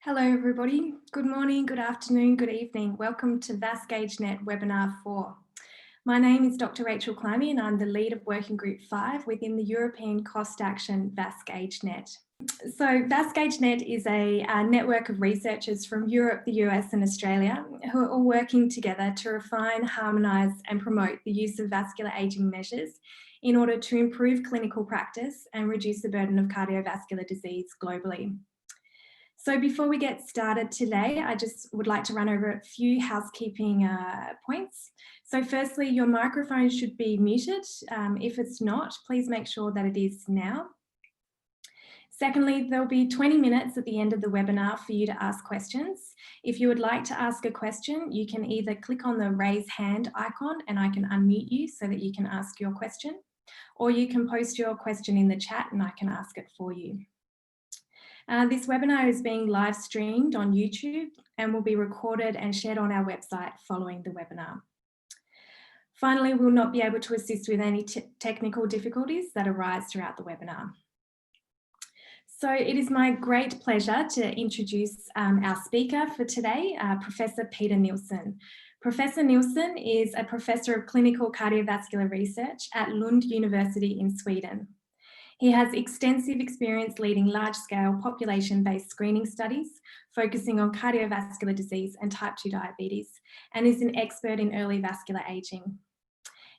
Hello everybody, good morning, good afternoon, good evening. Welcome to VascAgeNet Webinar 4. My name is Dr. Rachel Climby and I'm the lead of Working Group 5 within the European Cost Action VascAgeNet. So VascAgeNet is a network of researchers from Europe, the US and Australia who are all working together to refine, harmonise and promote the use of vascular ageing measures in order to improve clinical practice and reduce the burden of cardiovascular disease globally. So before we get started today, I just would like to run over a few housekeeping points. So firstly, your microphone should be muted. If it's not, please make sure that it is now. Secondly, there'll be 20 minutes at the end of the webinar for you to ask questions. If you would like to ask a question, you can either click on the raise hand icon and I can unmute you so that you can ask your question, or you can post your question in the chat and I can ask it for you. This webinar is being live streamed on YouTube and will be recorded and shared on our website following the webinar. Finally, we'll not be able to assist with any technical difficulties that arise throughout the webinar. So it is my great pleasure to introduce our speaker for today, Professor Peter Nilsson. Professor Nilsson is a Professor of Clinical Cardiovascular Research at Lund University in Sweden. He has extensive experience leading large-scale population-based screening studies, focusing on cardiovascular disease and type 2 diabetes, and is an expert in early vascular ageing.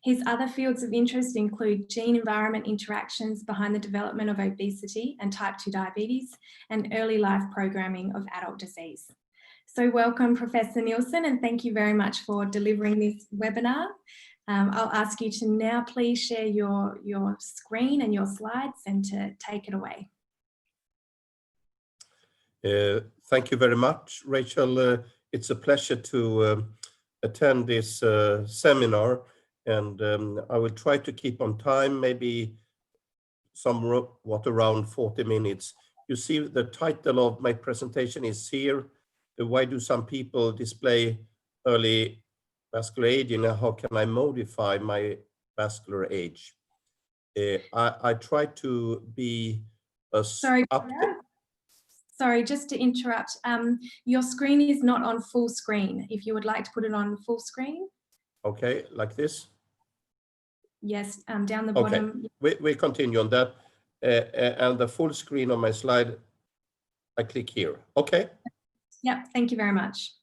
His other fields of interest include gene-environment interactions behind the development of obesity and type 2 diabetes, and early life programming of adult disease. So welcome, Professor Nilsson, and thank you very much for delivering this webinar. I'll ask you to now please share your screen and your slides and to take it away. Thank you very much, Rachel. It's a pleasure to attend this seminar, and I will try to keep on time, maybe somewhat around 40 minutes. You see the title of my presentation is here. Why do some people display early vascular aging and how can I modify my vascular age? I try to be Sorry, just to interrupt. Your screen is not on full screen. If you would like to put it on full screen. Okay, like this? Yes, down the bottom. Okay, we continue on that. And the full screen on my slide, I click here. Okay? Yep, thank you very much.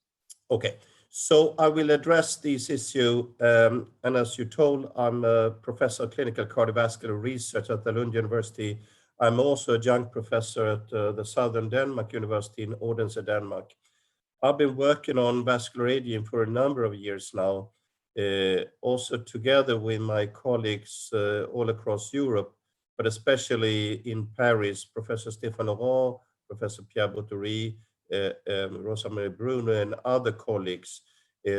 Okay. So I will address this issue, and as you told, I'm a professor of clinical cardiovascular research at the Lund University. I'm also a adjunct professor at the Southern Denmark University in Odense, Denmark. I've been working on vascular aging for a number of years now, also together with my colleagues all across Europe, but especially in Paris, Professor Stéphane Laurent, Professor Pierre Boutterie, Rosa Marie Bruno and other colleagues.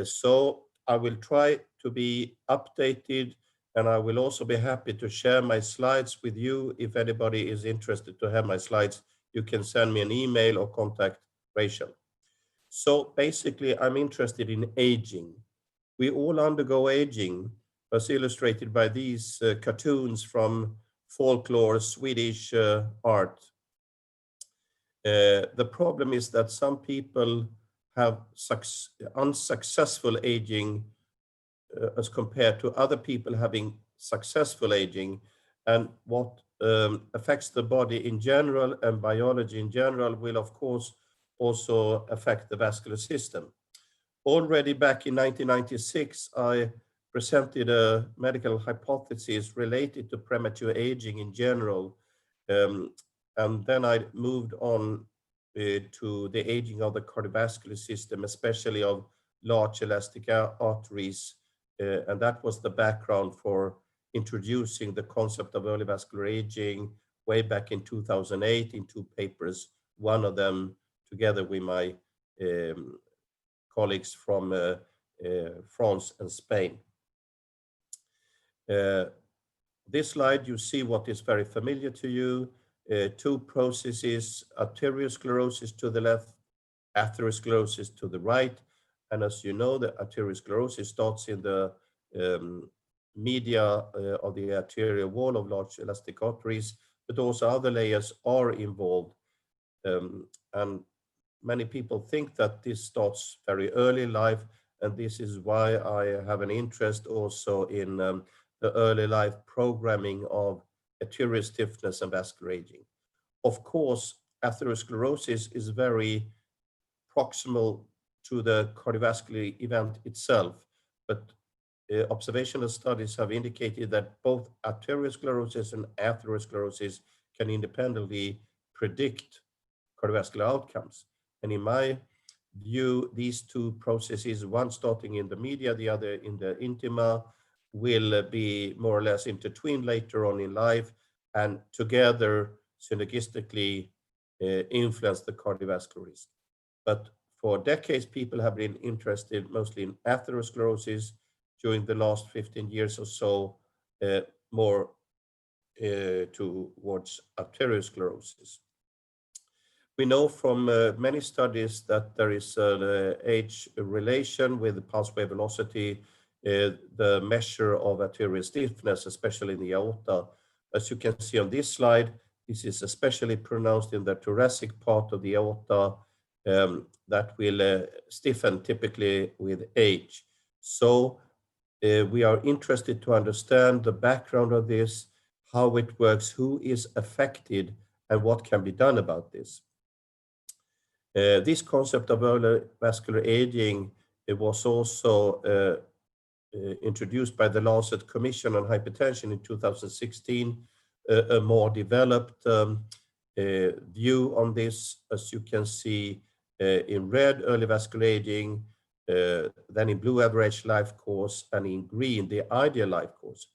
So I will try to be updated, and I will also be happy to share my slides with you. If anybody is interested to have my slides, you can send me an email or contact Rachel. So basically, I'm interested in aging. We all undergo aging, as illustrated by these cartoons from folklore, Swedish art. The problem is that some people have unsuccessful aging as compared to other people having successful aging, and what affects the body in general and biology in general will of course also affect the vascular system. Already back in 1996, I presented a medical hypothesis related to premature aging in general. And then I moved on to the aging of the cardiovascular system, especially of large elastic arteries. And that was the background for introducing the concept of early vascular aging way back in 2008 in two papers, one of them together with my colleagues from France and Spain. This slide, you see what is very familiar to you. Two processes, arteriosclerosis to the left, atherosclerosis to the right. And as you know, the arteriosclerosis starts in the media of the arterial wall of large elastic arteries, but also other layers are involved. And many people think that this starts very early in life, and this is why I have an interest also in the early life programming of arterial stiffness and vascular aging. Of course, atherosclerosis is very proximal to the cardiovascular event itself, but observational studies have indicated that both arteriosclerosis and atherosclerosis can independently predict cardiovascular outcomes. And in my view, these two processes, one starting in the media, the other in the intima, will be more or less intertwined later on in life, and together synergistically influence the cardiovascular risk. But for decades, people have been interested mostly in atherosclerosis. During the last 15 years or so, more towards arteriosclerosis. We know from many studies that there is an age relation with the pulse wave velocity, the measure of arterial stiffness, especially in the aorta. As you can see on this slide, this is especially pronounced in the thoracic part of the aorta that will stiffen typically with age. So we are interested to understand the background of this, how it works, who is affected, and what can be done about this. This concept of early vascular aging, it was also introduced by the Lancet Commission on Hypertension in 2016, a more developed view on this, as you can see in red, early vascular aging, then in blue, average life course, and in green, the ideal life course.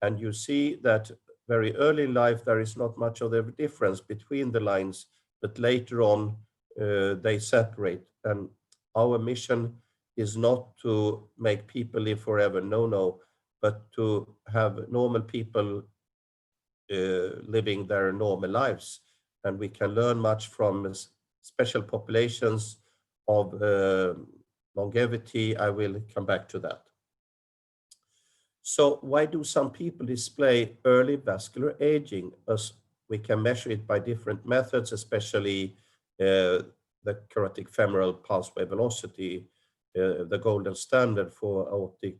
And you see that very early in life, there is not much of a difference between the lines, but later on, they separate. And our mission is not to make people live forever, no, but to have normal people living their normal lives. And we can learn much from special populations of longevity. I will come back to that. So why do some people display early vascular aging? As we can measure it by different methods, especially the carotid femoral pulse wave velocity, the golden standard for aortic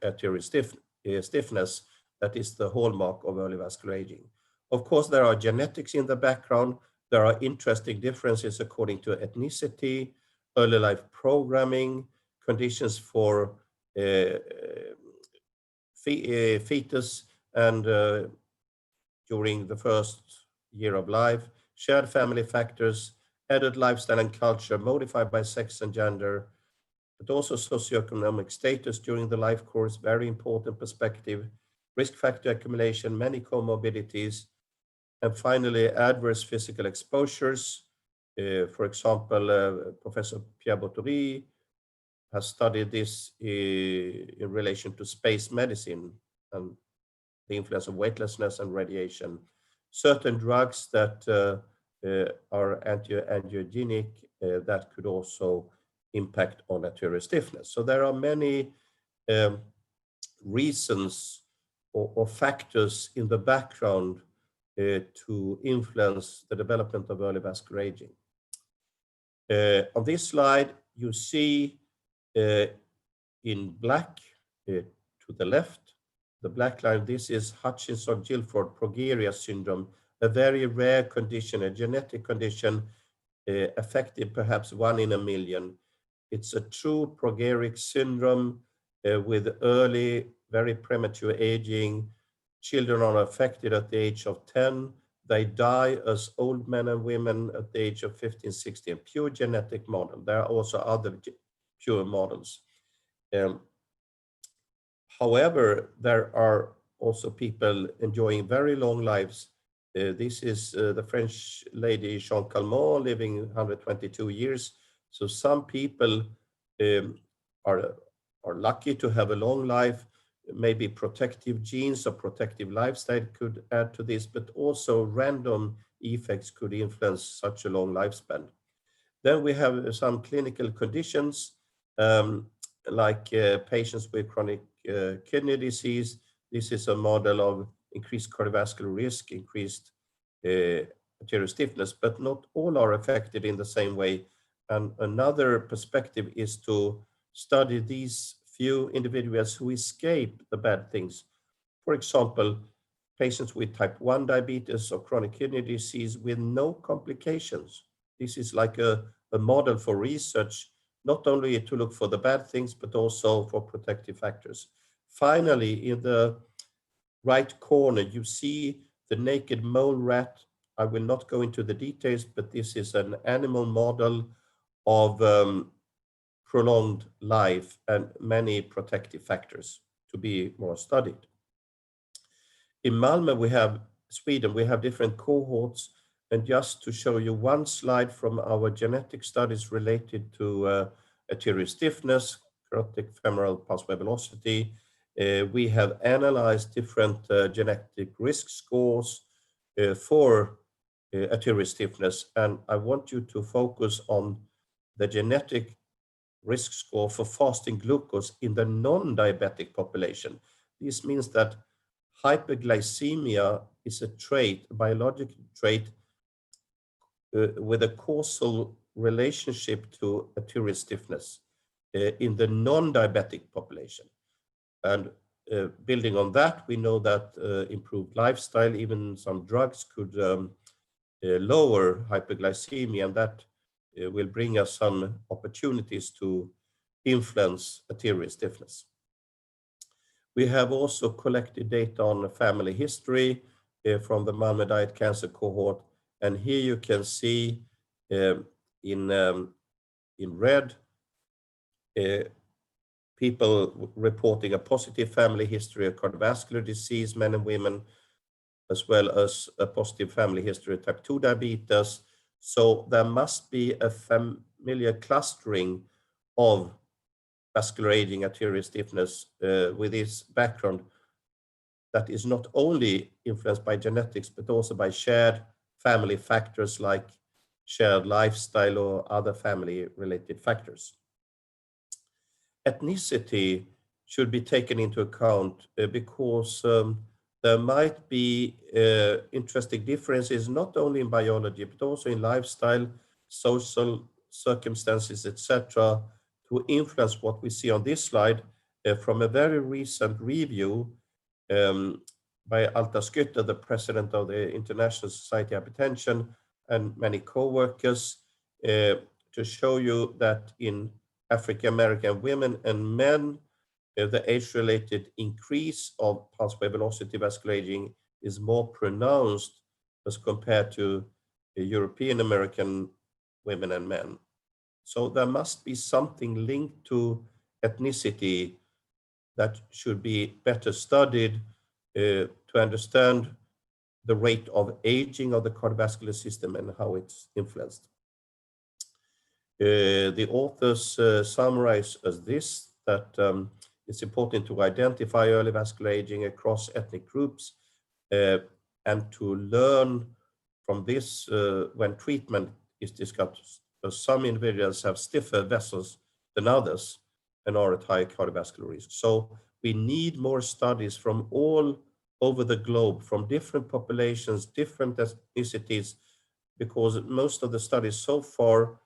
arterial stiffness, that is the hallmark of early vascular aging. Of course, there are genetics in the background. There are interesting differences according to ethnicity, early life programming, conditions for fetus and during the first year of life, shared family factors, adult lifestyle and culture modified by sex and gender, but also socioeconomic status during the life course, very important perspective, risk factor accumulation, many comorbidities, and finally, adverse physical exposures. For example, Professor Pierre Boutterie has studied this in relation to space medicine and the influence of weightlessness and radiation. Certain drugs that are anti-angiogenic that could also impact on arterial stiffness. So there are many reasons or factors in the background to influence the development of early vascular aging. On this slide, you see in black to the left, the black line, this is Hutchinson-Gilford Progeria Syndrome, a very rare condition, a genetic condition affecting perhaps 1 in a million. It's a true progeric syndrome with early, very premature aging. Children are affected at the age of 10. They die as old men and women at the age of 15, 16, pure genetic model. There are also other pure models. However, there are also people enjoying very long lives. This is the French lady Jean Calment living 122 years. So some people are lucky to have a long life. Maybe protective genes or protective lifestyle could add to this, but also random effects could influence such a long lifespan. Then we have some clinical conditions like patients with chronic kidney disease. This is a model of increased cardiovascular risk, increased arterial stiffness, but not all are affected in the same way. And another perspective is to study these few individuals who escape the bad things. For example, patients with type 1 diabetes or chronic kidney disease with no complications. This is like a model for research, not only to look for the bad things, but also for protective factors. Finally, in the right corner, you see the naked mole rat. I will not go into the details, but this is an animal model of prolonged life and many protective factors to be more studied. In Malmö, Sweden, we have different cohorts. And just to show you one slide from our genetic studies related to arterial stiffness, carotid femoral pulse wave velocity, we have analyzed different genetic risk scores for arterial stiffness. And I want you to focus on the genetic risk score for fasting glucose in the non-diabetic population. This means that hyperglycemia is a trait, a biological trait with a causal relationship to arterial stiffness in the non-diabetic population. And building on that, we know that improved lifestyle, even some drugs could lower hyperglycemia, and that will bring us some opportunities to influence arterial stiffness. We have also collected data on family history from the Malmö diet cancer cohort. And here you can see in red, people reporting a positive family history of cardiovascular disease, men and women, as well as a positive family history of type 2 diabetes. So there must be a familiar clustering of vascular aging, arterial stiffness with this background that is not only influenced by genetics, but also by shared family factors like shared lifestyle or other family-related factors. Ethnicity should be taken into account because there might be interesting differences, not only in biology, but also in lifestyle, social circumstances, etc., to influence what we see on this slide from a very recent review by Alta Skytte, the president of the International Society of Hypertension, and many co-workers, to show you that in African-American women and men, the age-related increase of pulse wave velocity vascular aging is more pronounced as compared to European-American women and men. So there must be something linked to ethnicity that should be better studied to understand the rate of aging of the cardiovascular system and how it's influenced. The authors summarize as this, that it's important to identify early vascular aging across ethnic groups and to learn from this when treatment is discussed. Some individuals have stiffer vessels than others and are at high cardiovascular risk. So we need more studies from all over the globe, from different populations, different ethnicities, because most of the studies so far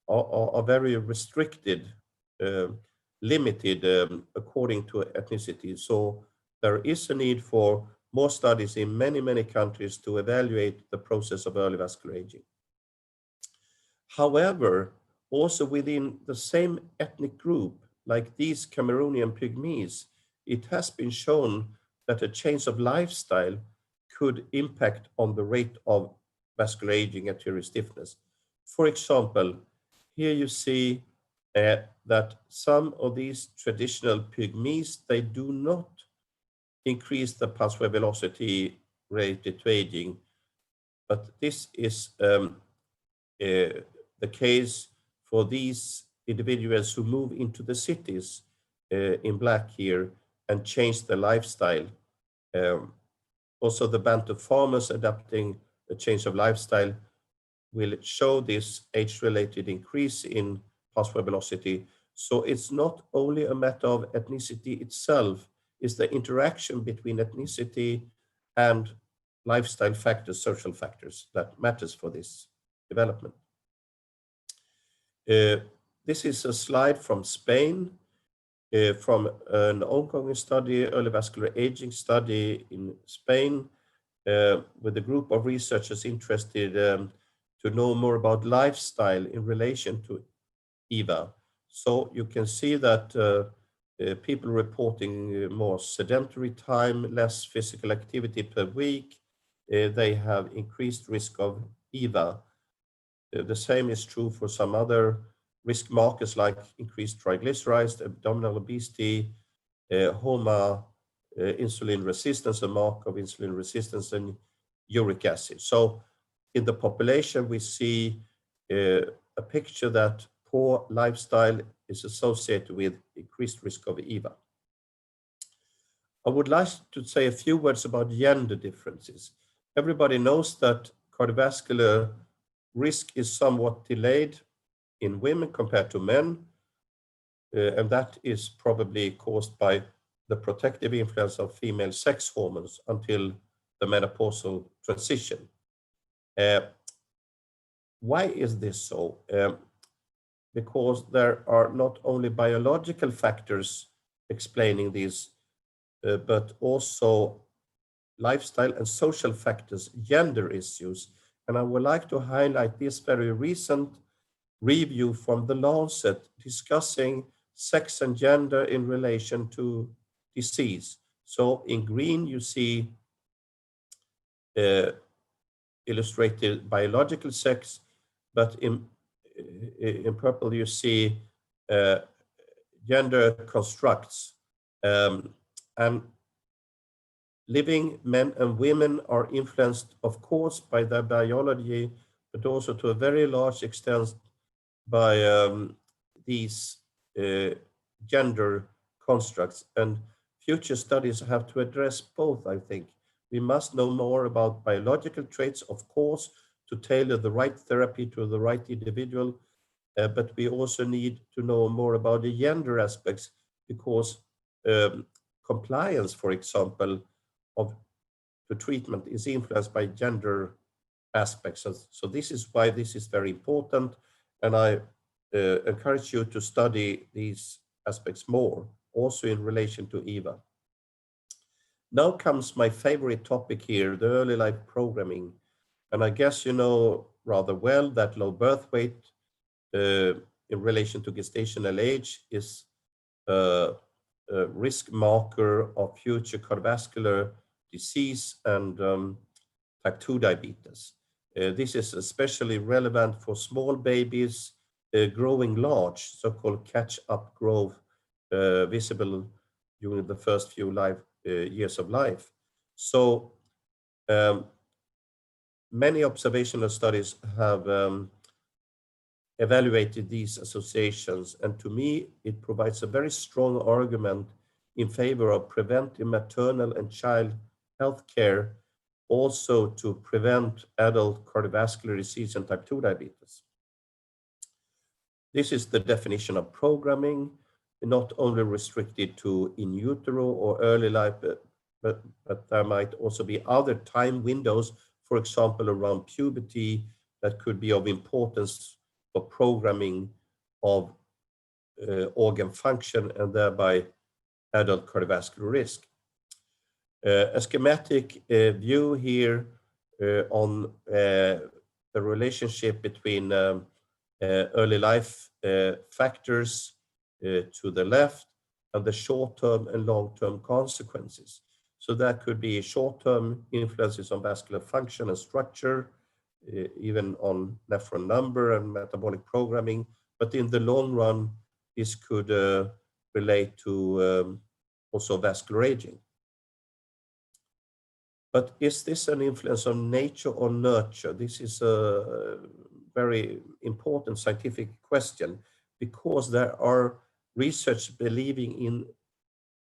are very restricted, limited according to ethnicity. So there is a need for more studies in many, many countries to evaluate the process of early vascular aging. However, also within the same ethnic group, like these Cameroonian pygmies, it has been shown that a change of lifestyle could impact on the rate of vascular aging, arterial stiffness. For example, here you see that some of these traditional pygmies, they do not increase the pulse wave velocity related to aging, but this is the case for these individuals who move into the cities in black here and change their lifestyle. Also, the Bantu farmers adapting a change of lifestyle will show this age-related increase in pulse wave velocity. So it's not only a matter of ethnicity itself, it's the interaction between ethnicity and lifestyle factors, social factors that matters for this development. This is a slide from Spain, from an ongoing study, early vascular aging study in Spain, with a group of researchers interested to know more about lifestyle in relation to EVA. So you can see that people reporting more sedentary time, less physical activity per week, they have increased risk of EVA. The same is true for some other risk markers like increased triglycerides, abdominal obesity, HOMA, insulin resistance, a mark of insulin resistance, and uric acid. So in the population, we see a picture that poor lifestyle is associated with increased risk of EVA. I would like to say a few words about gender differences. Everybody knows that cardiovascular risk is somewhat delayed in women compared to men, and that is probably caused by the protective influence of female sex hormones until the menopausal transition. Why is this so? Because there are not only biological factors explaining these, but also lifestyle and social factors, gender issues. And I would like to highlight this very recent review from the Lancet discussing sex and gender in relation to disease. So in green, you see illustrated biological sex, but in purple, you see gender constructs. And living men and women are influenced, of course, by their biology, but also to a very large extent by these gender constructs. And future studies have to address both, I think. We must know more about biological traits, of course, to tailor the right therapy to the right individual, but we also need to know more about the gender aspects, because compliance, for example, of the treatment is influenced by gender aspects. So this is why this is very important, and I encourage you to study these aspects more, also in relation to EVA. Now comes my favorite topic here, the early life programming. And I guess you know rather well that low birth weight in relation to gestational age is a risk marker of future cardiovascular disease and type 2 diabetes. This is especially relevant for small babies growing large, so-called catch-up growth, visible during the first few years of life. So many observational studies have evaluated these associations, and to me, it provides a very strong argument in favor of preventive maternal and child health care, also to prevent adult cardiovascular disease and type 2 diabetes. This is the definition of programming, not only restricted to in utero or early life, but there might also be other time windows, for example, around puberty, that could be of importance for programming of organ function and thereby adult cardiovascular risk. A schematic view here on the relationship between early life factors to the left and the short-term and long-term consequences. So that could be short-term influences on vascular function and structure, even on nephron number and metabolic programming. But in the long run, this could relate to also vascular aging. But is this an influence of nature or nurture? This is a very important scientific question, because there are research believing in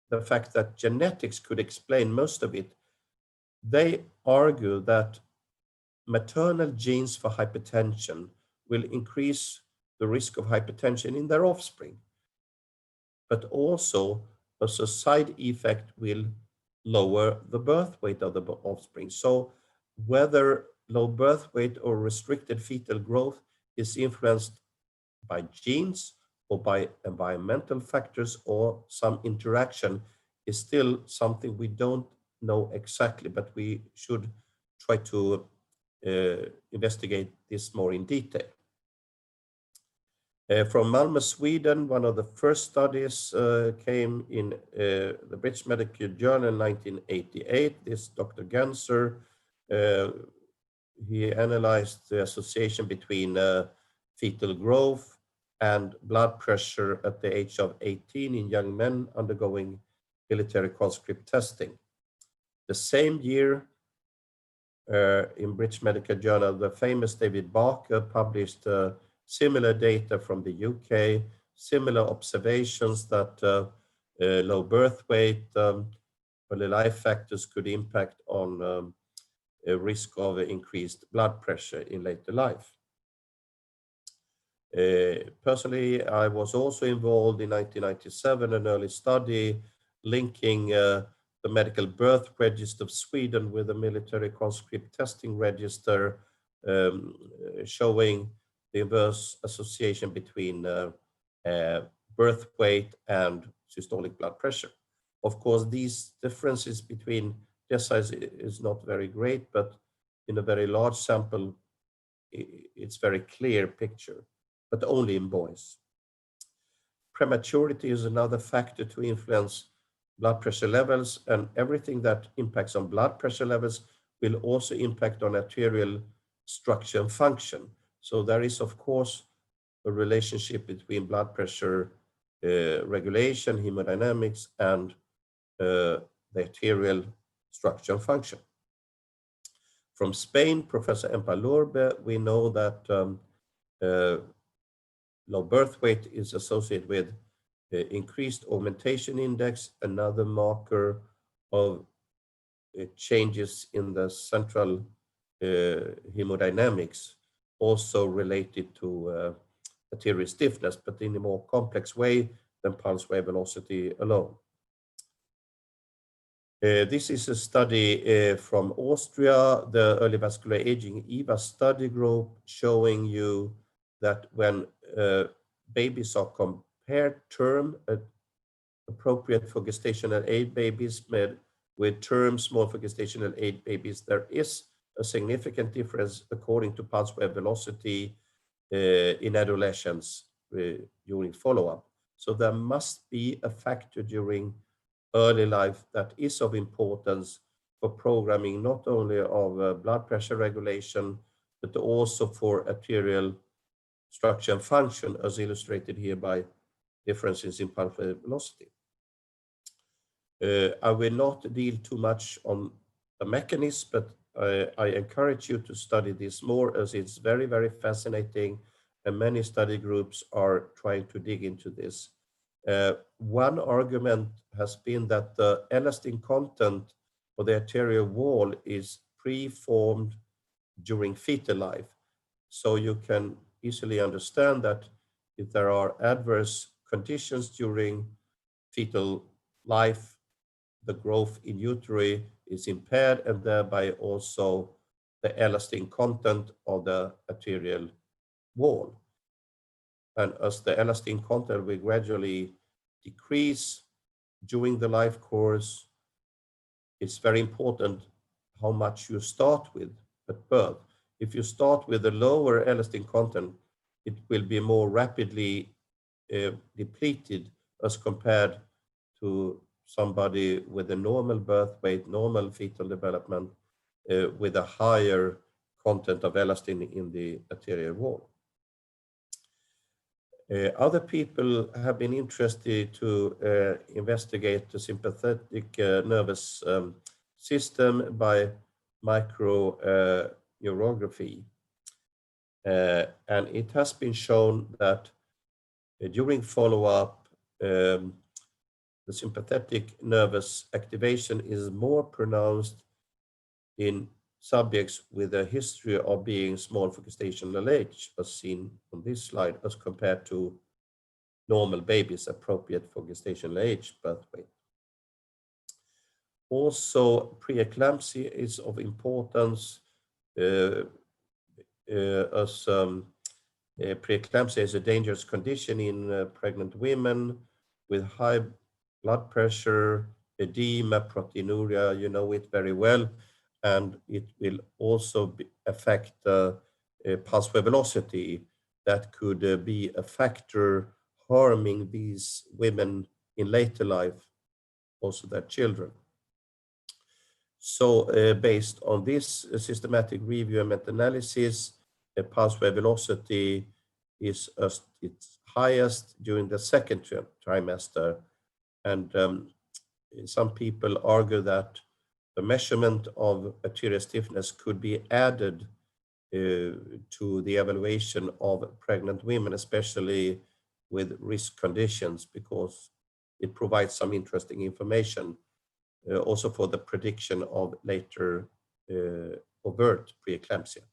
the fact that genetics could explain most of it. They argue that maternal genes for hypertension will increase the risk of hypertension in their offspring, but also as a side effect will lower the birth weight of the offspring. So whether low birth weight or restricted fetal growth is influenced by genes or by environmental factors or some interaction is still something we don't know exactly, but we should try to investigate this more in detail. From Malmö, Sweden, one of the first studies came in the British Medical Journal in 1988. This Dr. Genser, he analyzed the association between fetal growth and blood pressure at the age of 18 in young men undergoing military conscript testing. The same year, in British Medical Journal, the famous David Barker published similar data from the UK, similar observations that low birth weight, early life factors could impact on a risk of increased blood pressure in later life. Personally, I was also involved in 1997, an early study linking the medical birth register of Sweden with the military conscript testing register, showing the inverse association between birth weight and systolic blood pressure. Of course, these differences between deciles is not very great, but in a very large sample, it's very clear picture, but only in boys. Prematurity is another factor to influence blood pressure levels, and everything that impacts on blood pressure levels will also impact on arterial structure and function. So there is, of course, a relationship between blood pressure regulation, hemodynamics, and the arterial structure and function. From Spain, Professor Empalorbe, we know that low birth weight is associated with increased augmentation index, another marker of changes in the central hemodynamics, also related to arterial stiffness, but in a more complex way than pulse wave velocity alone. This is a study from Austria, the Early Vascular Aging EVA study group, showing you that when babies are compared term appropriate for gestational age babies with term small for gestational age babies, there is a significant difference according to pulse wave velocity in adolescents during follow-up. So there must be a factor during early life that is of importance for programming, not only of blood pressure regulation, but also for arterial structure and function, as illustrated here by differences in pulse wave velocity. I will not deal too much on the mechanism, but I encourage you to study this more, as it's very, very fascinating, and many study groups are trying to dig into this. One argument has been that the elastin content of the arterial wall is preformed during fetal life. So you can easily understand that if there are adverse conditions during fetal life, the growth in uteri is impaired, and thereby also the elastin content of the arterial wall. And as the elastin content will gradually decrease during the life course, it's very important how much you start with at birth. If you start with a lower elastin content, it will be more rapidly depleted as compared to somebody with a normal birth weight, normal fetal development, with a higher content of elastin in the arterial wall. Other people have been interested to investigate the sympathetic nervous system by micro urography. And it has been shown that during follow-up, the sympathetic nervous activation is more pronounced in subjects with a history of being small for gestational age, as seen on this slide, as compared to normal babies appropriate for gestational age birth weight. Also, preeclampsia is of importance as preeclampsia is a dangerous condition in pregnant women with high blood pressure, edema, proteinuria. You know it very well, and it will also affect pulse wave velocity. That could be a factor harming these women in later life, also their children. So based on this systematic review and meta-analysis, the pulse wave velocity is its highest during the second trimester. And some people argue that the measurement of arterial stiffness could be added to the evaluation of pregnant women, especially with risk conditions, because it provides some interesting information also for the prediction of later overt preeclampsia.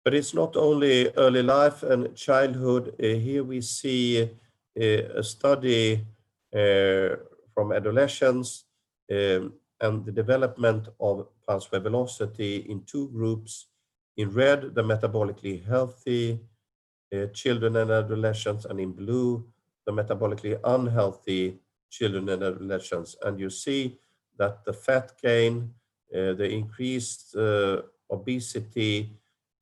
But it's not only early life and childhood. Here we see a study from adolescents and the development of pulse wave velocity in two groups. In red, the metabolically healthy children and adolescents, and in blue, the metabolically unhealthy children and adolescents. And you see that the fat gain, the increased obesity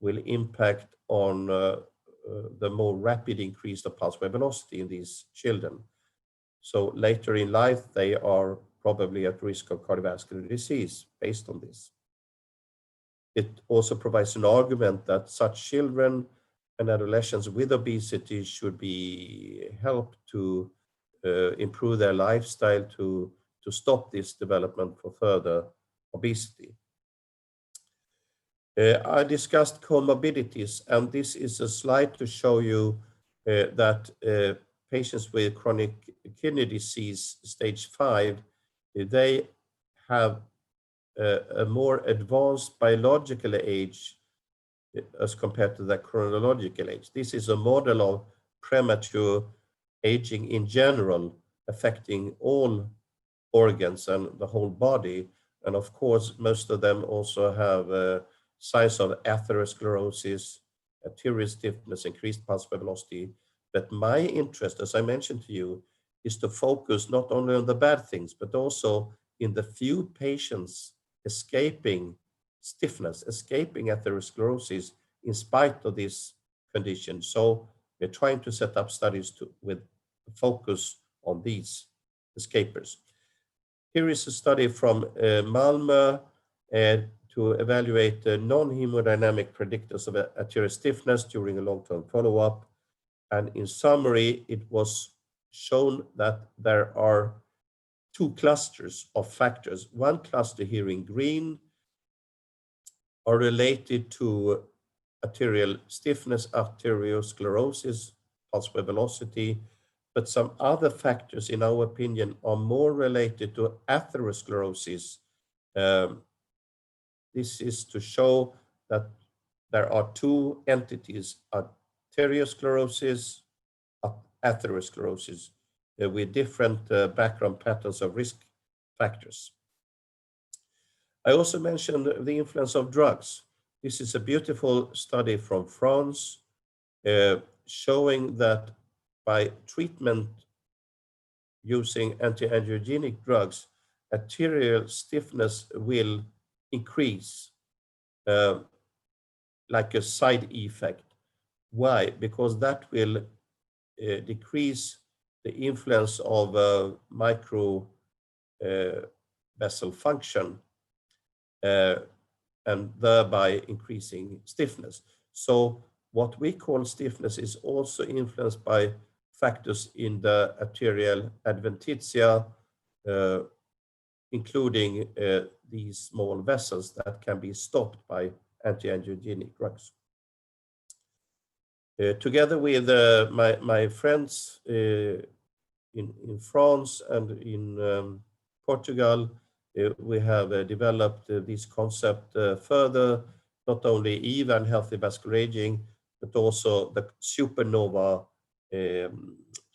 will impact on the more rapid increase of pulse wave velocity in these children. So later in life, they are probably at risk of cardiovascular disease based on this. It also provides an argument that such children and adolescents with obesity should be helped to improve their lifestyle to stop this development for further obesity. I discussed comorbidities, and this is a slide to show you that patients with chronic kidney disease stage 5, they have a more advanced biological age as compared to their chronological age. This is a model of premature aging in general, affecting all organs and the whole body. And of course, most of them also have signs of atherosclerosis, arterial stiffness, increased pulse velocity. But my interest, as I mentioned to you, is to focus not only on the bad things, but also in the few patients escaping stiffness, escaping atherosclerosis in spite of this condition. So we're trying to set up studies with focus on these escapers. Here is a study from Malmö to evaluate the non-hemodynamic predictors of arterial stiffness during a long-term follow-up. And in summary, it was shown that there are two clusters of factors. One cluster here in green are related to arterial stiffness, arteriosclerosis, pulse wave velocity, but some other factors, in our opinion, are more related to atherosclerosis. This is to show that there are two entities, arteriosclerosis, atherosclerosis, with different background patterns of risk factors. I also mentioned the influence of drugs. This is a beautiful study from France showing that by treatment using anti-angiogenic drugs, arterial stiffness will increase like a side effect. Why? Because that will decrease the influence of micro vessel function and thereby increasing stiffness. So what we call stiffness is also influenced by factors in the arterial adventitia, including these small vessels that can be stopped by anti-angiogenic drugs. Together with my friends in France and in Portugal, we have developed this concept further, not only EVA and healthy vascular aging, but also the supernova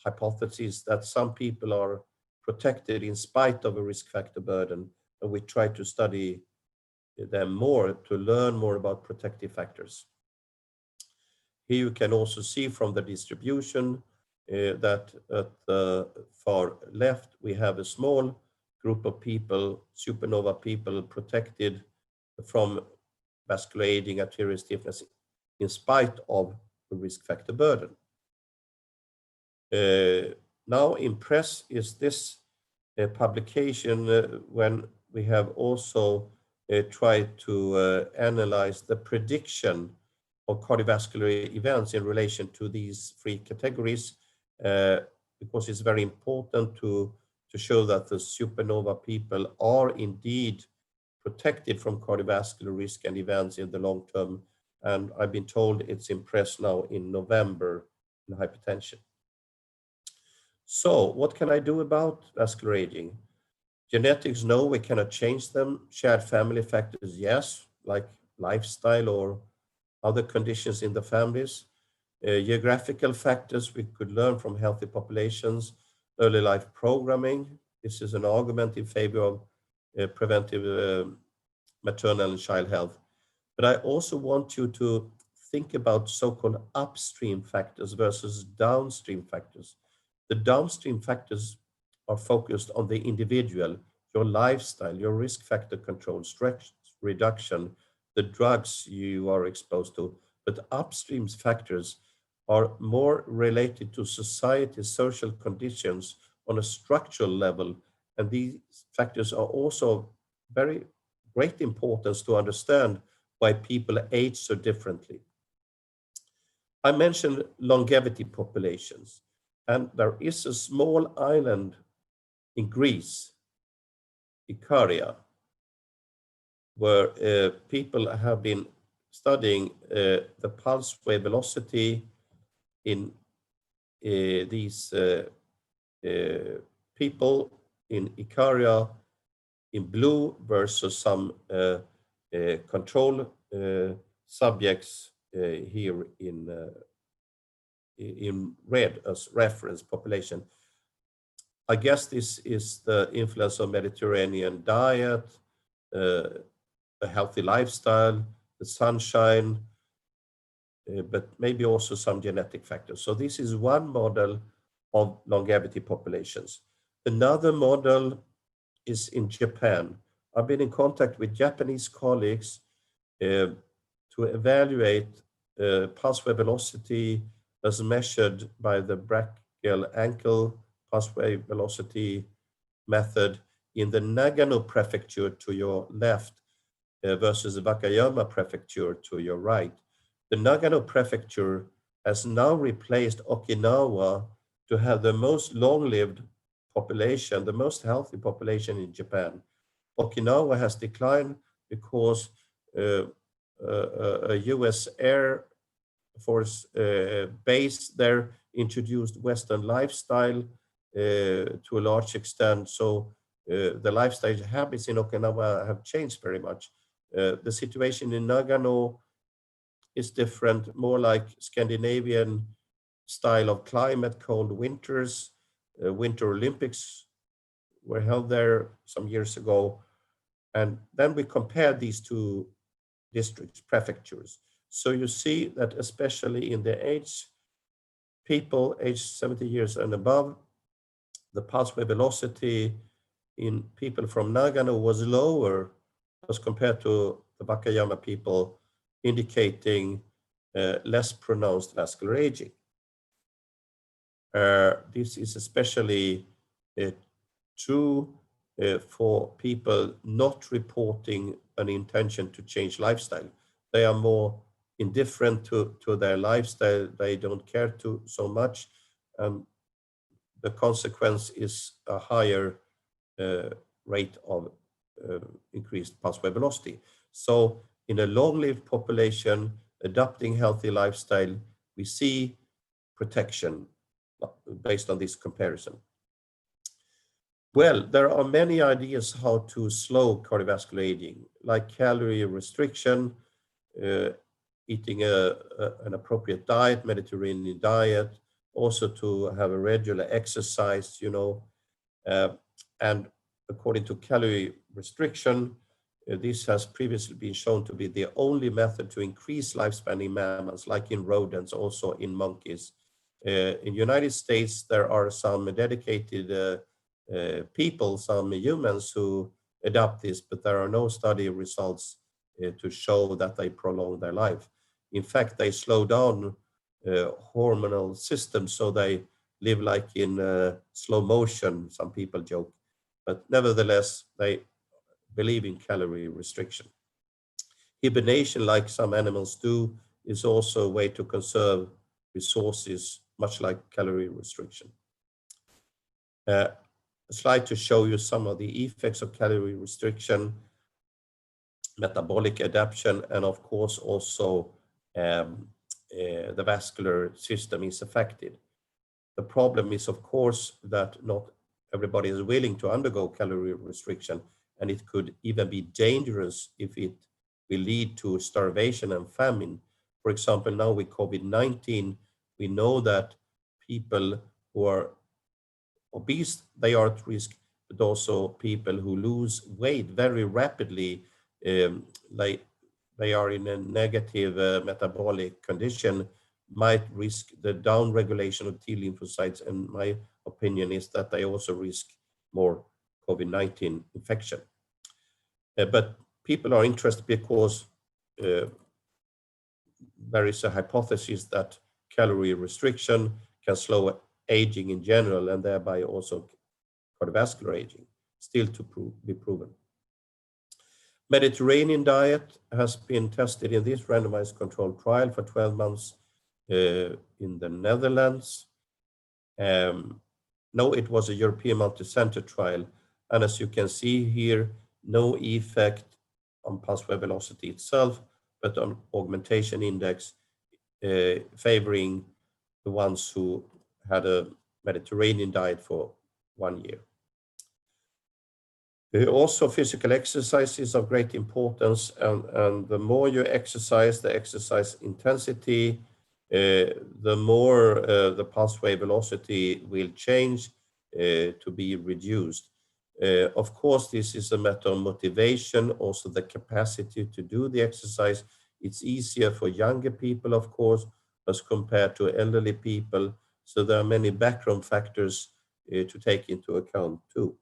hypothesis that some people are protected in spite of a risk factor burden. And we try to study them more to learn more about protective factors. Here you can also see from the distribution that at the far left, we have a small group of people, supernova people, protected from vascular aging, arterial stiffness, in spite of the risk factor burden. Now in press is this publication when we have also tried to analyze the prediction of cardiovascular events in relation to these three categories, because it's very important to show that the supernova people are indeed protected from cardiovascular risk and events in the long term. And I've been told it's in press now in November in hypertension. So what can I do about vascular aging? Genetics, no, we cannot change them. Shared family factors, yes, like lifestyle or other conditions in the families. Geographical factors, we could learn from healthy populations. Early life programming, this is an argument in favor of preventive maternal and child health. But I also want you to think about so-called upstream factors versus downstream factors. The downstream factors are focused on the individual, your lifestyle, your risk factor control, stress reduction, the drugs you are exposed to. But upstream factors are more related to society, social conditions on a structural level. And these factors are also very great importance to understand why people age so differently. I mentioned longevity populations, and there is a small island in Greece, Ikaria, where people have been studying the pulse wave velocity in these people in Ikaria in blue versus some control subjects here in red as reference population. I guess this is the influence of Mediterranean diet, a healthy lifestyle, the sunshine, but maybe also some genetic factors. So this is one model of longevity populations. Another model is in Japan. I've been in contact with Japanese colleagues to evaluate pulse wave velocity as measured by the brachial ankle pulse wave velocity method in the Nagano prefecture to your left versus the Wakayama prefecture to your right. The Nagano prefecture has now replaced Okinawa to have the most long-lived population, the most healthy population in Japan. Okinawa has declined because a US Air Force base there introduced Western lifestyle to a large extent. So the lifestyle habits in Okinawa have changed very much. The situation in Nagano is different, more like Scandinavian style of climate, cold winters. Winter Olympics were held there some years ago. And then we compared these two districts, prefectures. So you see that especially in the people aged 70 years and above, the pulse wave velocity in people from Nagano was lower as compared to the Wakayama people, indicating less pronounced vascular aging. This is especially true for people not reporting an intention to change lifestyle. They are more indifferent to their lifestyle. They don't care so much. The consequence is a higher rate of increased pulse wave velocity. So in a long-lived population, adopting healthy lifestyle, we see protection based on this comparison. Well, there are many ideas how to slow cardiovascular aging, like calorie restriction, eating an appropriate diet, Mediterranean diet, also to have a regular exercise, and according to calorie restriction, This has previously been shown to be the only method to increase lifespan in mammals, like in rodents, also in monkeys. In the United States, there are some dedicated people, some humans who adopt this, but there are no study results to show that they prolong their life. In fact, they slow down hormonal systems, so they live like in slow motion, some people joke. But nevertheless, they believe in calorie restriction. Hibernation, like some animals do, is also a way to conserve resources, much like calorie restriction. A slide to show you some of the effects of calorie restriction, metabolic adaptation, and of course also the vascular system is affected. The problem is, of course, that not everybody is willing to undergo calorie restriction, and it could even be dangerous if it will lead to starvation and famine. For example, now with COVID-19, we know that people who are obese, they are at risk, but also people who lose weight very rapidly, like they are in a negative metabolic condition, might risk the downregulation of T lymphocytes, and my opinion is that they also risk more COVID-19 infection. But people are interested because there is a hypothesis that calorie restriction can slow aging in general, and thereby also cardiovascular aging, still to be proven. Mediterranean diet has been tested in this randomized controlled trial for 12 months in the Netherlands. No, it was a European multi-center trial, and as you can see here, no effect on pulse wave velocity itself, but on augmentation index, favoring the ones who had a Mediterranean diet for 1 year. Also, physical exercise is of great importance, and the more you exercise, the exercise intensity, the more the pulse wave velocity will change to be reduced. Of course, this is a matter of motivation, also the capacity to do the exercise. It's easier for younger people, of course, as compared to elderly people. So there are many background factors to take into account too.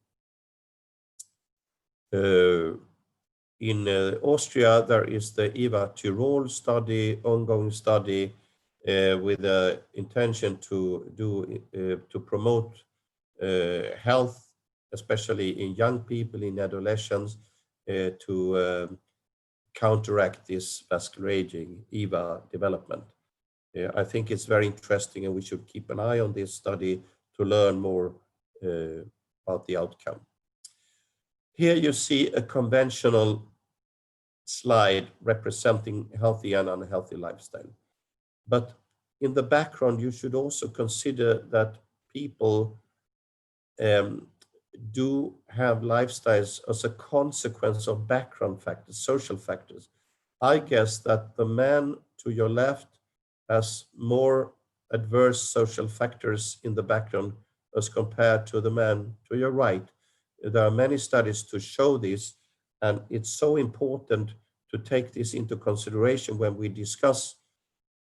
In Austria, there is the EVA Tyrol study, ongoing study, with the intention to promote health, especially in young people, in adolescents, to counteract this vascular aging, EVA development. I think it's very interesting, and we should keep an eye on this study to learn more about the outcome. Here you see a conventional slide representing healthy and unhealthy lifestyle. But in the background, you should also consider that people do have lifestyles as a consequence of background factors, social factors. I guess that the man to your left has more adverse social factors in the background as compared to the man to your right. There are many studies to show this, and it's so important to take this into consideration when we discuss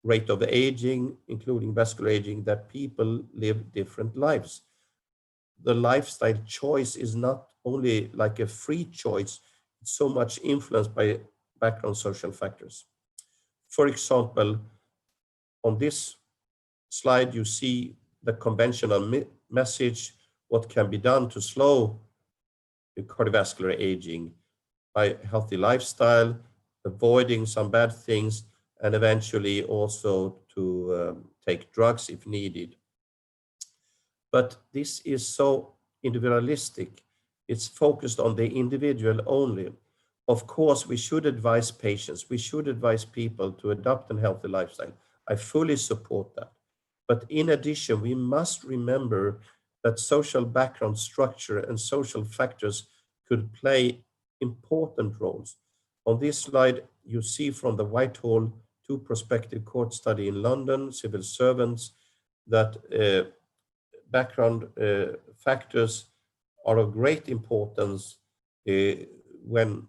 rate of aging, including vascular aging, that people live different lives. The lifestyle choice is not only like a free choice, it's so much influenced by background social factors. For example, on this slide, you see the conventional message, what can be done to slow cardiovascular aging by healthy lifestyle, avoiding some bad things, and eventually also to take drugs if needed. But this is so individualistic. It's focused on the individual only. Of course, we should advise patients, we should advise people to adopt a healthy lifestyle. I fully support that. But in addition, we must remember that social background structure and social factors could play important roles. On this slide, you see from the Whitehall 2 prospective court study in London, civil servants, that background factors are of great importance when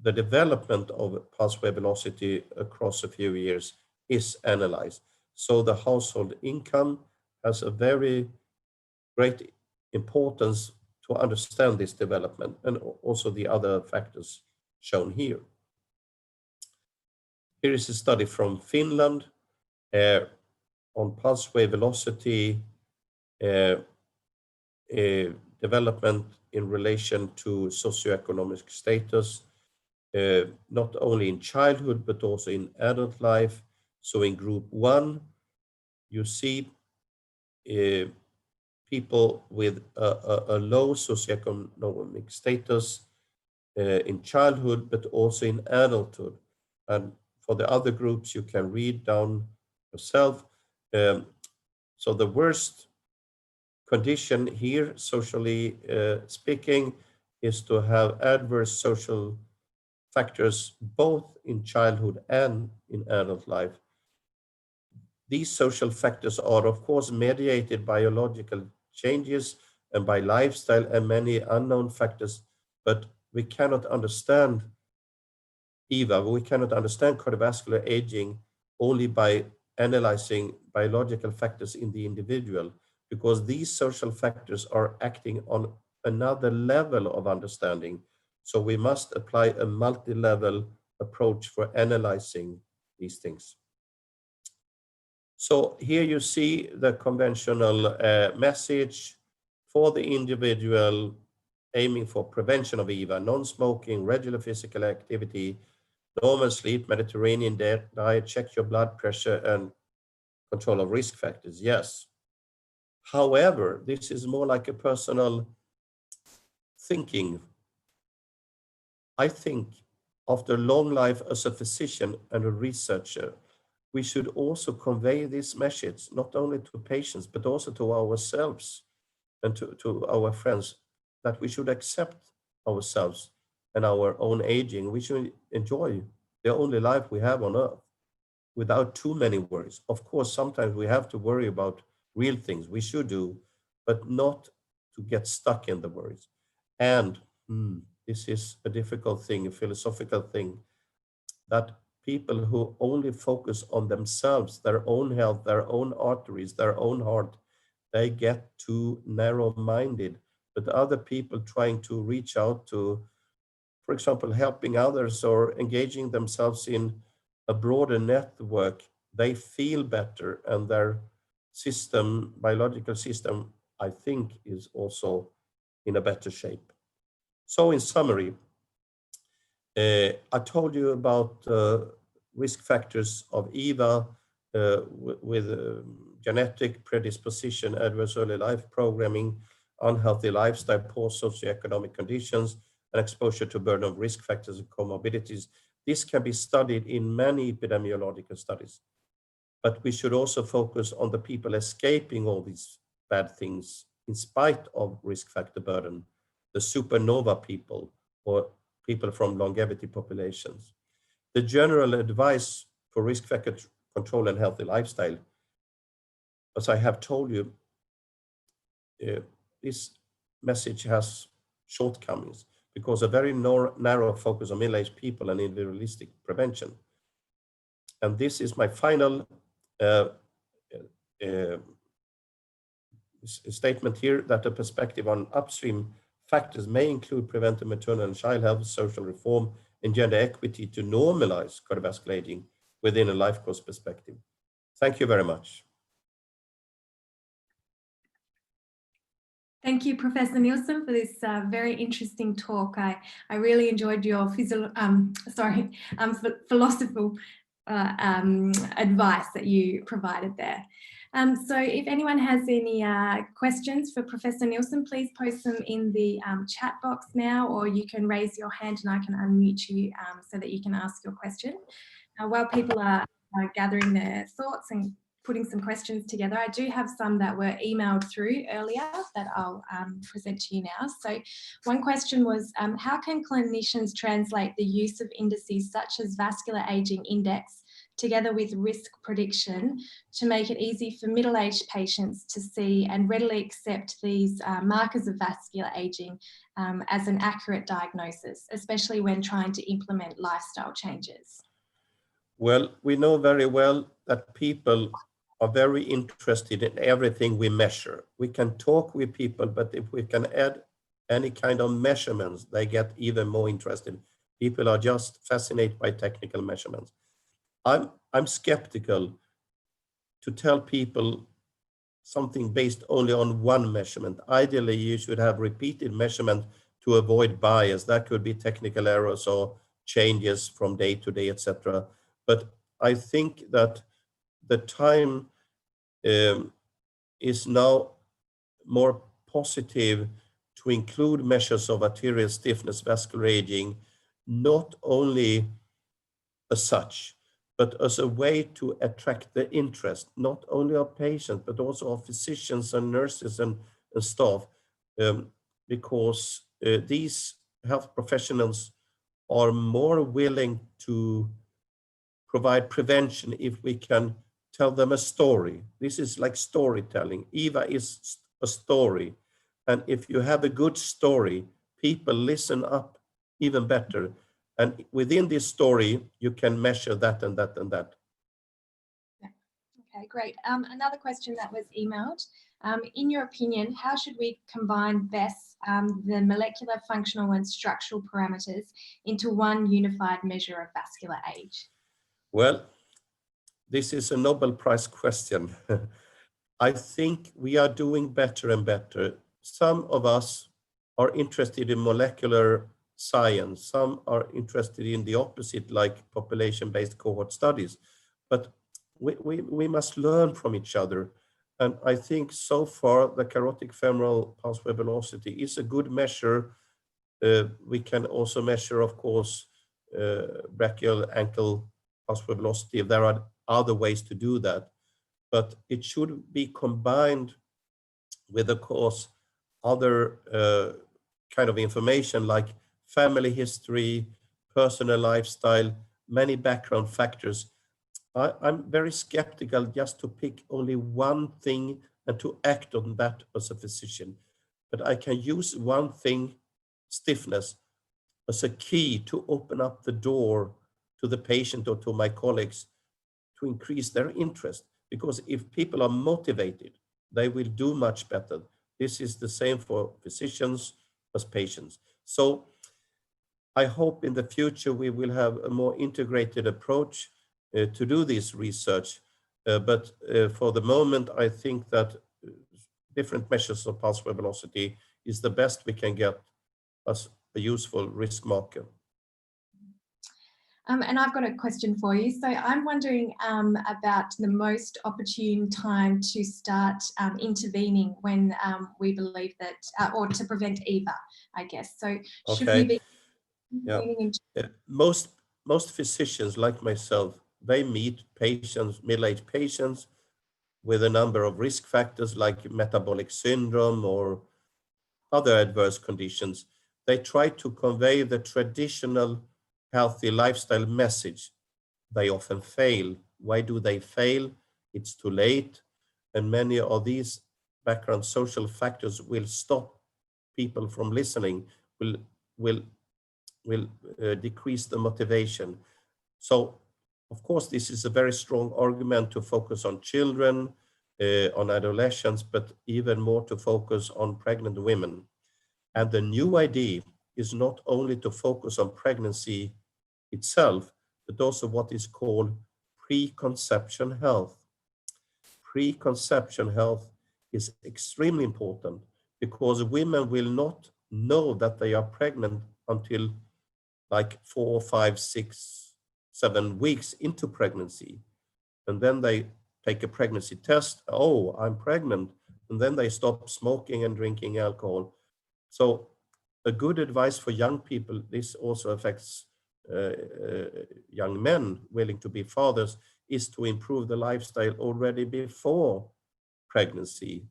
the development of pulse wave velocity across a few years is analyzed. So the household income has a very great importance to understand this development, and also the other factors shown here. Here is a study from Finland on pulse wave velocity development in relation to socioeconomic status, not only in childhood, but also in adult life. So in group 1, you see people with a low socioeconomic status in childhood, but also in adulthood. And for the other groups, you can read down yourself. So the worst condition here, socially speaking, is to have adverse social factors both in childhood and in adult life. These social factors are, of course, mediated by biological changes and by lifestyle and many unknown factors, but we cannot understand EVA, we cannot understand cardiovascular aging only by analyzing biological factors in the individual, because these social factors are acting on another level of understanding. So we must apply a multi-level approach for analyzing these things. So here you see the conventional message for the individual aiming for prevention of EVA: non-smoking, regular physical activity, normal sleep, Mediterranean diet, check your blood pressure, and control of risk factors. Yes. However, this is more like a personal thinking. I think after long life as a physician and a researcher, we should also convey this message, not only to patients, but also to ourselves and to our friends, that we should accept ourselves and our own aging. We should enjoy the only life we have on earth without too many worries. Of course, sometimes we have to worry about real things, we should do, but not to get stuck in the worries. And this is a difficult thing, a philosophical thing, that people who only focus on themselves, their own health, their own arteries, their own heart, they get too narrow-minded. But other people trying to reach out to, for example, helping others or engaging themselves in a broader network, they feel better, and their system, biological system, I think, is also in a better shape. So in summary, I told you about risk factors of EVA with genetic predisposition, adverse early life programming, unhealthy lifestyle, poor socioeconomic conditions, and exposure to burden of risk factors and comorbidities. This can be studied in many epidemiological studies, but we should also focus on the people escaping all these bad things in spite of risk factor burden, the supernova people or people from longevity populations. The general advice for risk factor control and healthy lifestyle, as I have told you, this message has shortcomings because a very narrow focus on middle-aged people and individualistic prevention. And this is my final statement here, that the perspective on upstream factors may include preventive maternal and child health, social reform, and gender equity to normalize cardiovascular aging within a life course perspective. Thank you very much. Thank you, Professor Nilsson, for this very interesting talk. I really enjoyed your philosophical advice that you provided there. So if anyone has any questions for Professor Nilsson, please post them in the chat box now, or you can raise your hand and I can unmute you so that you can ask your question. While people are gathering their thoughts and putting some questions together. I do have some that were emailed through earlier that I'll present to you now. So one question was, how can clinicians translate the use of indices such as vascular aging index together with risk prediction to make it easy for middle-aged patients to see and readily accept these markers of vascular aging as an accurate diagnosis, especially when trying to implement lifestyle changes? Well, we know very well that people are very interested in everything we measure. We can talk with people, but if we can add any kind of measurements, they get even more interested. People are just fascinated by technical measurements. I'm skeptical to tell people something based only on one measurement. Ideally, you should have repeated measurement to avoid bias. That could be technical errors or changes from day to day, etc. But I think that the time is now more positive to include measures of arterial stiffness, vascular aging, not only as such, but as a way to attract the interest, not only of patients, but also of physicians and nurses and staff, because these health professionals are more willing to provide prevention if we can tell them a story. This is like storytelling. EVA is a story. And if you have a good story, people listen up even better. And within this story, you can measure that and that and that. Okay, great. Another question that was emailed. In your opinion, how should we combine best the molecular, functional and structural parameters into one unified measure of vascular age? Well, this is a Nobel Prize question. I think we are doing better and better. Some of us are interested in molecular science. Some are interested in the opposite, like population-based cohort studies. But we must learn from each other. And I think so far, the carotid femoral pulse wave velocity is a good measure. We can also measure, of course, brachial ankle pulse wave velocity. There are other ways to do that, but it should be combined with, of course, other kind of information like family history, personal lifestyle, many background factors. I'm very skeptical just to pick only one thing and to act on that as a physician. But I can use one thing, stiffness, as a key to open up the door to the patient or to my colleagues to increase their interest. Because if people are motivated, they will do much better. This is the same for physicians as patients. So I hope in the future we will have a more integrated approach to do this research. But for the moment, I think that different measures of pulse wave velocity is the best we can get as a useful risk marker. And I've got a question for you. So I'm wondering about the most opportune time to start intervening when we believe that, or to prevent EVA, I guess. So should we be intervening in... Most physicians like myself, they meet patients, middle-aged patients with a number of risk factors like metabolic syndrome or other adverse conditions. They try to convey the traditional healthy lifestyle message. They often fail. Why do they fail? It's too late. And many of these background social factors will stop people from listening, will decrease the motivation. So, of course, this is a very strong argument to focus on children, on adolescents, but even more to focus on pregnant women. And the new idea is not only to focus on pregnancy itself, but also what is called preconception health. Preconception health is extremely important because women will not know that they are pregnant until like 4, 5, 6, 7 weeks into pregnancy. And then they take a pregnancy test. Oh, I'm pregnant. And then they stop smoking and drinking alcohol. So a good advice for young people, this also affects young men willing to be fathers is to improve the lifestyle already before pregnancy,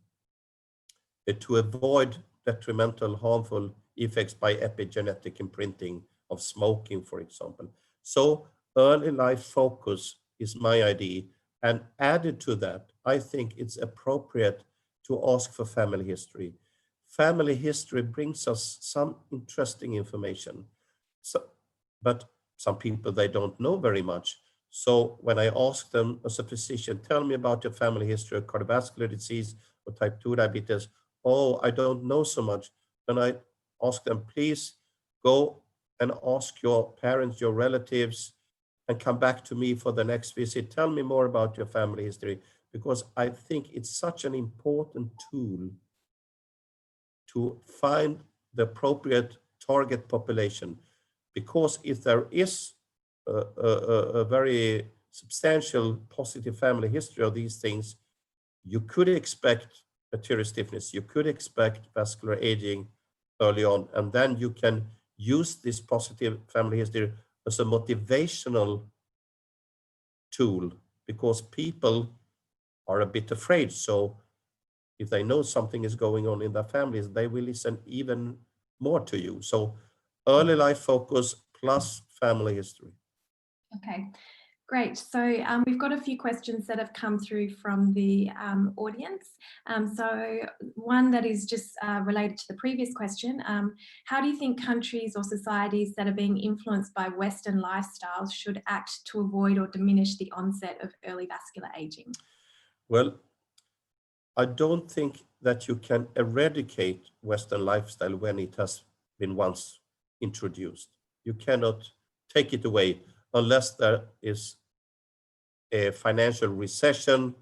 to avoid detrimental, harmful effects by epigenetic imprinting of smoking, for example. So early life focus is my idea. And added to that, I think it's appropriate to ask for family history. Family history brings us some interesting information. But some people, they don't know very much. So when I ask them as a physician, tell me about your family history of cardiovascular disease or type 2 diabetes. Oh, I don't know so much. Then I ask them, please go and ask your parents, your relatives, and come back to me for the next visit. Tell me more about your family history, because I think it's such an important tool to find the appropriate target population. Because if there is a very substantial positive family history of these things, you could expect arterial stiffness, you could expect vascular aging early on, and then you can use this positive family history as a motivational tool, because people are a bit afraid. So if they know something is going on in their families, they will listen even more to you. So early life focus plus family history. Okay, great. So we've got a few questions that have come through from the audience. So one that is just related to the previous question, how do you think countries or societies that are being influenced by Western lifestyles should act to avoid or diminish the onset of early vascular aging? Well, I don't think that you can eradicate Western lifestyle when it has been once introduced. You cannot take it away unless there is a financial recession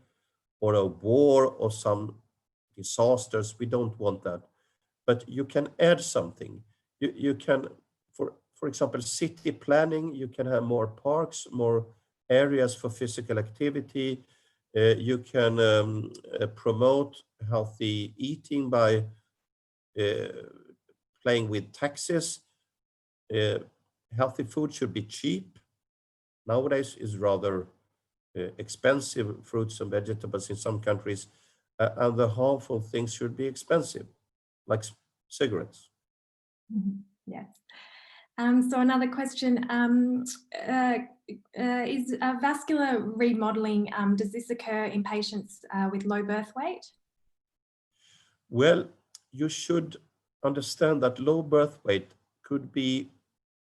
or a war or some disasters. We don't want that. But you can add something. You can, for example, city planning, you can have more parks, more areas for physical activity. You can promote healthy eating by playing with taxes. Healthy food should be cheap. Nowadays is rather expensive, fruits and vegetables in some countries, and the harmful things should be expensive, like cigarettes. Yes. So another question, is vascular remodeling, does this occur in patients with low birth weight? Well, you should understand that low birth weight could be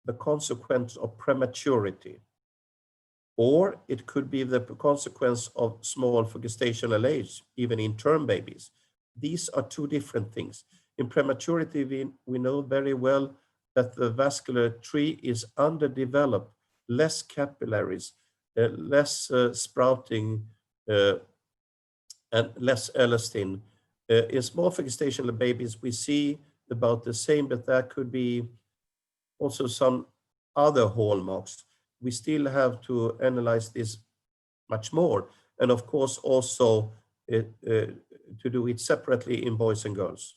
the consequence of prematurity, or it could be the consequence of small for gestational age, even in term babies. These are two different things. In prematurity, we know very well that the vascular tree is underdeveloped, less capillaries, less sprouting, and less elastin. In small for gestational babies, we see about the same, but there could be also some other hallmarks. We still have to analyze this much more. And of course, also to do it separately in boys and girls.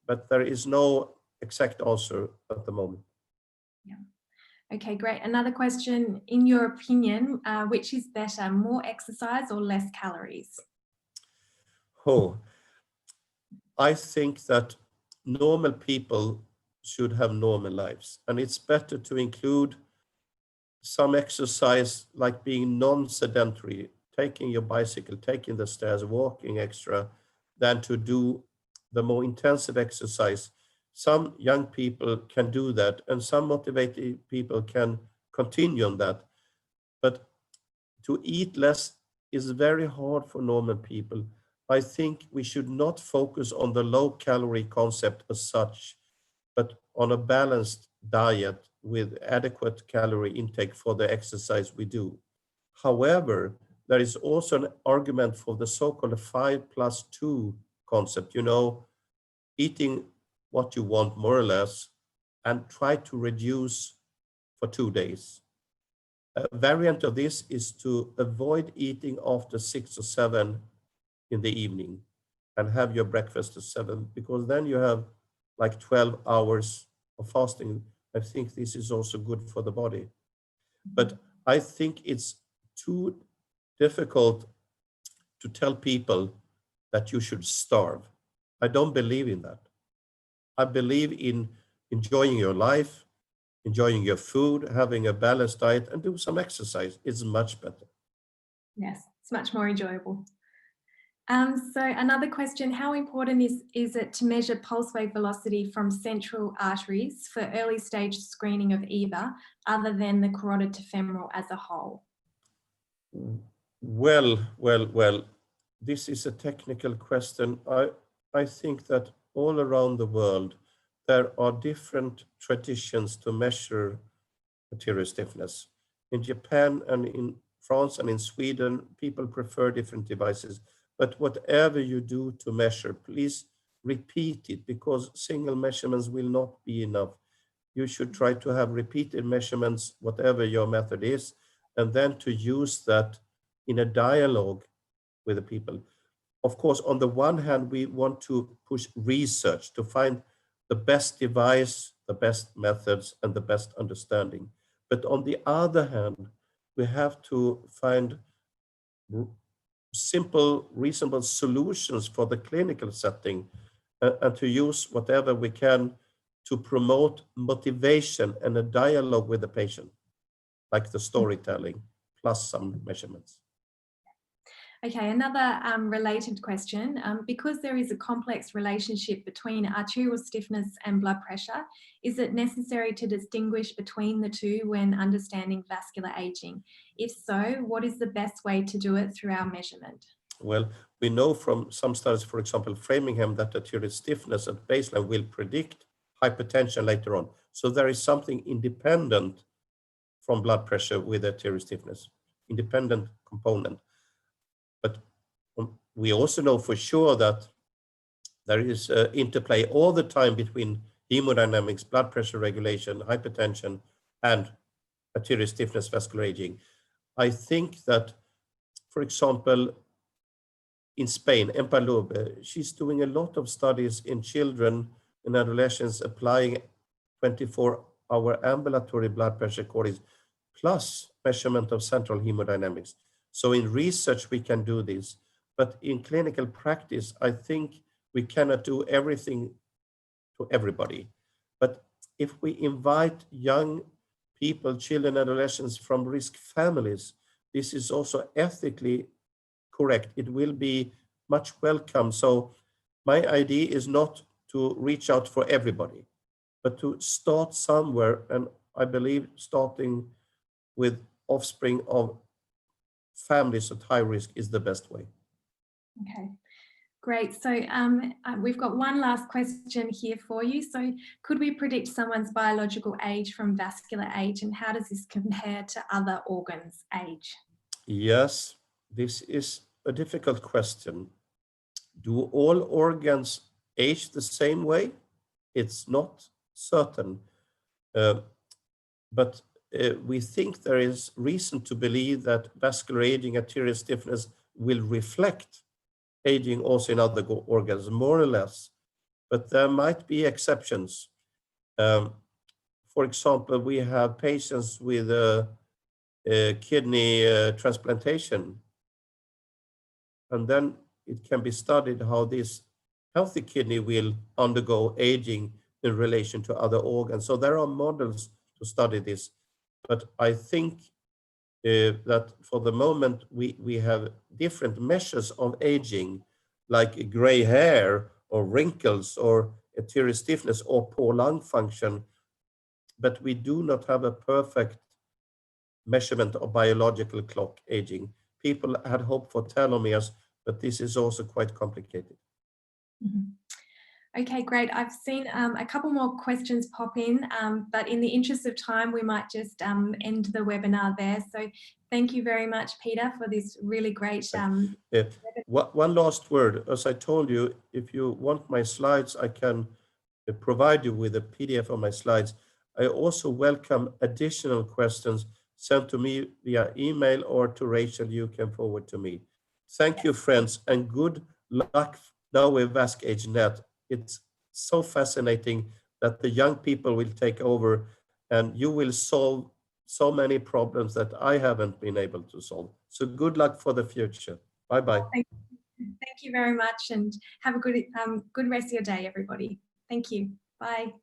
But there is no exact answer at the moment. Yeah. Okay, great. Another question, in your opinion, which is better, more exercise or less calories? Oh, I think that normal people should have normal lives, and it's better to include some exercise like being non-sedentary, taking your bicycle, taking the stairs, walking extra, than to do the more intensive exercise. Some young people can do that, and some motivated people can continue on that. But to eat less is very hard for normal people. I think we should not focus on the low calorie concept as such, but on a balanced diet with adequate calorie intake for the exercise we do. However, there is also an argument for the so-called 5+2 concept, eating what you want more or less and try to reduce for 2 days. A variant of this is to avoid eating after 6 or 7 in the evening and have your breakfast at 7, because then you have like 12 hours of fasting. I think this is also good for the body. But I think it's too difficult to tell people that you should starve. I don't believe in that. I believe in enjoying your life, enjoying your food, having a balanced diet, and do some exercise. It's much better. Yes, it's much more enjoyable. So another question, how important is it to measure pulse wave velocity from central arteries for early stage screening of either, other than the carotid to femoral as a whole? Well, this is a technical question. I think that all around the world, there are different traditions to measure arterial stiffness. In Japan and in France and in Sweden, people prefer different devices. But whatever you do to measure, please repeat it, because single measurements will not be enough. You should try to have repeated measurements, whatever your method is, and then to use that in a dialogue with the people. Of course, on the one hand, we want to push research to find the best device, the best methods, and the best understanding. But on the other hand, we have to find simple, reasonable solutions for the clinical setting, and to use whatever we can to promote motivation and a dialogue with the patient, like the storytelling, plus some measurements. Okay, another related question. Because there is a complex relationship between arterial stiffness and blood pressure, is it necessary to distinguish between the two when understanding vascular aging? If so, what is the best way to do it through our measurement? Well, we know from some studies, for example, Framingham, that arterial stiffness at baseline will predict hypertension later on. So there is something independent from blood pressure with arterial stiffness, independent component. But we also know for sure that there is interplay all the time between hemodynamics, blood pressure regulation, hypertension, and arterial stiffness, vascular aging. I think that, for example, in Spain, Empalube, she's doing a lot of studies in children and adolescents applying 24-hour ambulatory blood pressure recordings, plus measurement of central hemodynamics. So in research, we can do this, but in clinical practice, I think we cannot do everything to everybody. But if we invite young people, children, adolescents from risk families, this is also ethically correct. It will be much welcome. So my idea is not to reach out for everybody, but to start somewhere. And I believe starting with offspring of families at high risk is the best way. Okay, great. So we've got one last question here for you. So could we predict someone's biological age from vascular age, and how does this compare to other organs' age? Yes, this is a difficult question. Do all organs age the same way? It's not certain, but we think there is reason to believe that vascular aging, arterial stiffness will reflect aging also in other organs, more or less, but there might be exceptions. For example, we have patients with kidney transplantation, and then it can be studied how this healthy kidney will undergo aging in relation to other organs. So there are models to study this, but I think that for the moment we have different measures of aging, like gray hair or wrinkles or arterial stiffness or poor lung function, but we do not have a perfect measurement of biological clock aging. People had hoped for telomeres, but this is also quite complicated. Mm-hmm. Okay, great. I've seen a couple more questions pop in, but in the interest of time, we might just end the webinar there. So thank you very much, Peter, for this really great. One last word. As I told you, if you want my slides, I can provide you with a PDF of my slides. I also welcome additional questions sent to me via email or to Rachel, you can forward to me. Thank you, friends, and good luck now with VascAgeNet. It's so fascinating that the young people will take over and you will solve so many problems that I haven't been able to solve. So good luck for the future. Bye-bye. Thank you very much, and have a good rest of your day, everybody. Thank you. Bye.